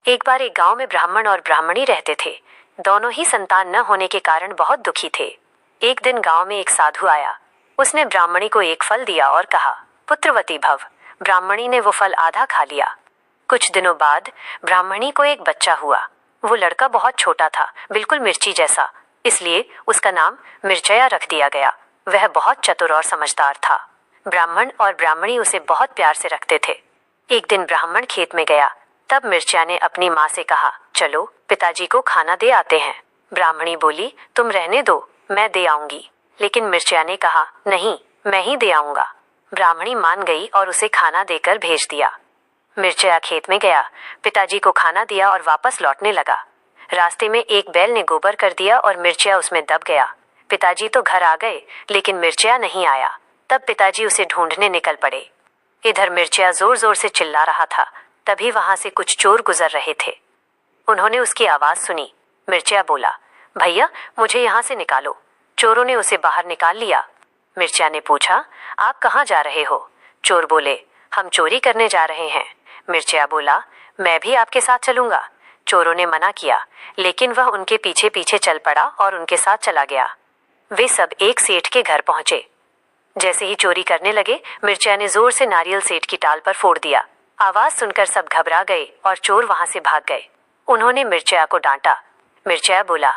एक बार एक गांव में ब्राह्मण और ब्राह्मणी रहते थे। दोनों ही संतान न होने के कारण बहुत दुखी थे। एक दिन गांव में एक साधु आया। उसने ब्राह्मणी को एक फल दिया और कहा, पुत्रवती भव। ब्राह्मणी ने वो फल आधा खा लिया। कुछ दिनों बाद ब्राह्मणी को एक बच्चा हुआ। वो लड़का बहुत छोटा था, बिल्कुल मिर्ची जैसा, इसलिए उसका नाम मिर्चया रख दिया गया। वह बहुत चतुर और समझदार था। ब्राह्मण और ब्राह्मणी उसे बहुत प्यार से रखते थे। एक दिन ब्राह्मण खेत में गया, तब मिर्चा ने अपनी माँ से कहा, चलो पिताजी को खाना दे आते हैं। ब्राह्मणी बोली, तुम रहने दो, मैं दे आऊंगी। लेकिन मिर्चा ने कहा, नहीं, मैं ही दे आऊंगा। ब्राह्मणी मान गई और उसे खाना देकर भेज दिया। मिर्चा खेत में गया, पिताजी को खाना दिया और वापस लौटने लगा। रास्ते में एक बैल ने गोबर कर दिया और मिर्चा उसमें दब गया। पिताजी तो घर आ गए, लेकिन मिर्चा नहीं आया। तब पिताजी उसे ढूंढने निकल पड़े। इधर मिर्चा जोर जोर से चिल्ला रहा था। तभी वहां से कुछ चोर गुजर रहे थे। उन्होंने उसकी आवाज सुनी। मिर्चा बोला, भैया मुझे यहाँ से निकालो। चोरों ने उसे बाहर निकाल लिया। मिर्चा ने पूछा, आप कहाँ जा रहे हो? चोर बोले, हम चोरी करने जा रहे हैं। मिर्चा बोला, मैं भी आपके साथ चलूंगा। चोरों ने मना किया, लेकिन वह उनके पीछे पीछे चल पड़ा और उनके साथ चला गया। वे सब एक सेठ के घर पहुंचे। जैसे ही चोरी करने लगे, मिर्चा ने जोर से नारियल सेठ की टाल पर फोड़ दिया। आवाज सुनकर सब घबरा गए और चोर वहां से भाग गए। उन्होंने मिर्चा को डांटा। मिर्चा बोला,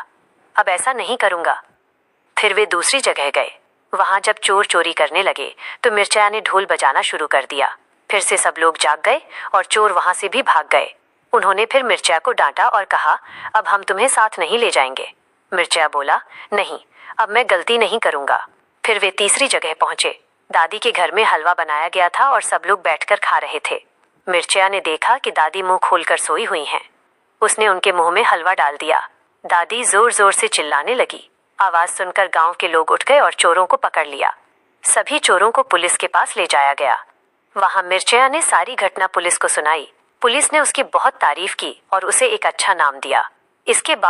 अब ऐसा नहीं करूंगा। फिर वे दूसरी जगह गए। वहां जब चोर चोरी करने लगे तो मिर्चा ने ढोल बजाना शुरू कर दिया। फिर से सब लोग जाग गए और चोर वहां से भी भाग गए। उन्होंने फिर मिर्चा को डांटा और कहा, अब हम तुम्हें साथ नहीं ले जाएंगे। मिर्चा बोला, नहीं, अब मैं गलती नहीं करूंगा। फिर वे तीसरी जगह पहुंचे। दादी के घर में हलवा बनाया गया था और सब लोग बैठकर खा रहे थे। मिर्चा ने देखा कि दादी मुंह खोलकर सोई हुई हैं। उसने उनके मुंह में हलवा डाल दिया। दादी जोर जोर से चिल्लाने लगी। आवाज सुनकर गांव के लोग उठ गए और चोरों को पकड़ लिया। सभी चोरों को पुलिस के पास ले जाया गया। वहां मिर्चा ने सारी घटना पुलिस को सुनाई। पुलिस ने उसकी बहुत तारीफ की और उसे एक अच्छा नाम दिया। इसके बाद